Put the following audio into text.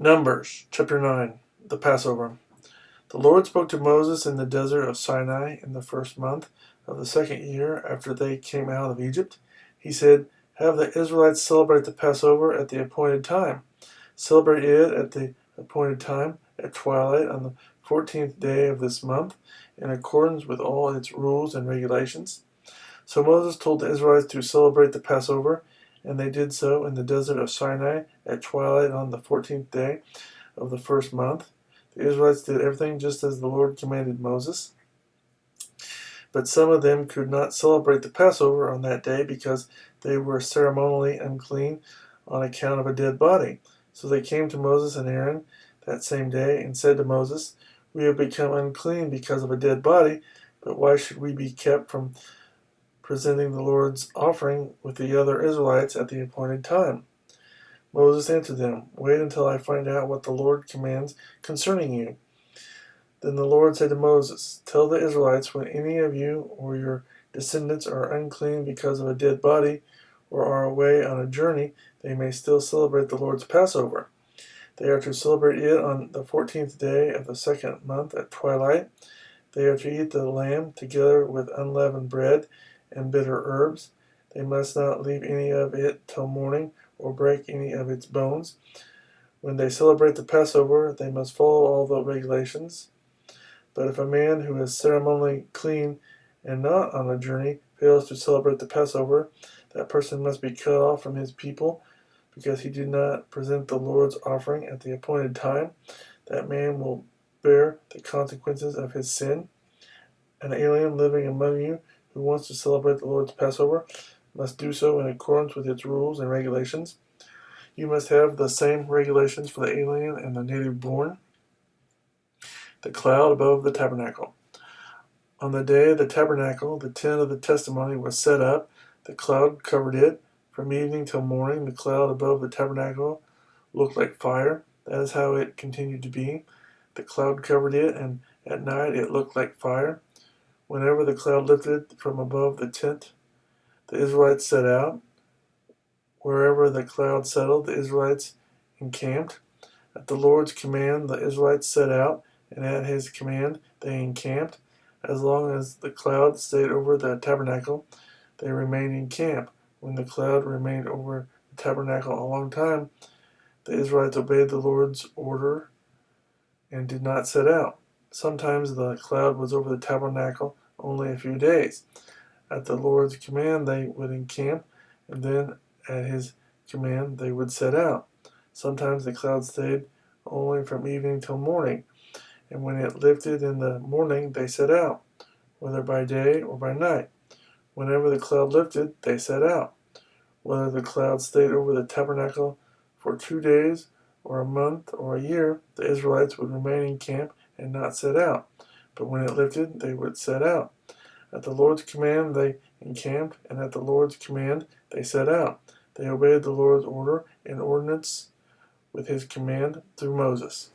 Numbers chapter 9, the Passover. The Lord spoke to Moses in the desert of Sinai in the first month of the second year after they came out of Egypt. He said, "Have the Israelites celebrate the Passover at the appointed time. Celebrate it at the appointed time at twilight on the 14th day of this month, in accordance with all its rules and regulations." So Moses told the Israelites to celebrate the Passover, and they did so in the desert of Sinai at twilight on the 14th day of the first month. The Israelites did everything just as the Lord commanded Moses. But some of them could not celebrate the Passover on that day because they were ceremonially unclean on account of a dead body. So they came to Moses and Aaron that same day and said to Moses, "We have become unclean because of a dead body, but why should we be kept from presenting the Lord's offering with the other Israelites at the appointed time?" Moses answered them, "Wait until I find out what the Lord commands concerning you." Then the Lord said to Moses, "Tell the Israelites, when any of you or your descendants are unclean because of a dead body or are away on a journey, they may still celebrate the Lord's Passover. They are to celebrate it on the 14th day of the second month at twilight. They are to eat the lamb together with unleavened bread and bitter herbs. They must not leave any of it till morning or break any of its bones. When they celebrate the Passover, they must follow all the regulations. But if a man who is ceremonially clean and not on a journey fails to celebrate the Passover, that person must be cut off from his people because he did not present the Lord's offering at the appointed time. That man will bear the consequences of his sin. An alien living among you who wants to celebrate the Lord's Passover must do so in accordance with its rules and regulations. You must have the same regulations for the alien and the native born." The cloud above the tabernacle. On the day of the tabernacle, the tent of the testimony was set up. The cloud covered it. From evening till morning, the cloud above the tabernacle looked like fire. That is how it continued to be. The cloud covered it, and at night it looked like fire. Whenever the cloud lifted from above the tent, the Israelites set out. Wherever the cloud settled, the Israelites encamped. At the Lord's command, the Israelites set out, and at his command they encamped. As long as the cloud stayed over the tabernacle, they remained in camp. When the cloud remained over the tabernacle a long time, the Israelites obeyed the Lord's order and did not set out. Sometimes the cloud was over the tabernacle only a few days. At the Lord's command they would encamp, and then at his command they would set out. Sometimes the cloud stayed only from evening till morning, and when it lifted in the morning they set out, whether by day or by night. Whenever the cloud lifted, they set out. Whether the cloud stayed over the tabernacle for 2 days or a month or a year, the Israelites would remain in camp and not set out. But when it lifted, they would set out. At the Lord's command they encamped, and at the Lord's command they set out. They obeyed the Lord's order and ordinance with his command through Moses.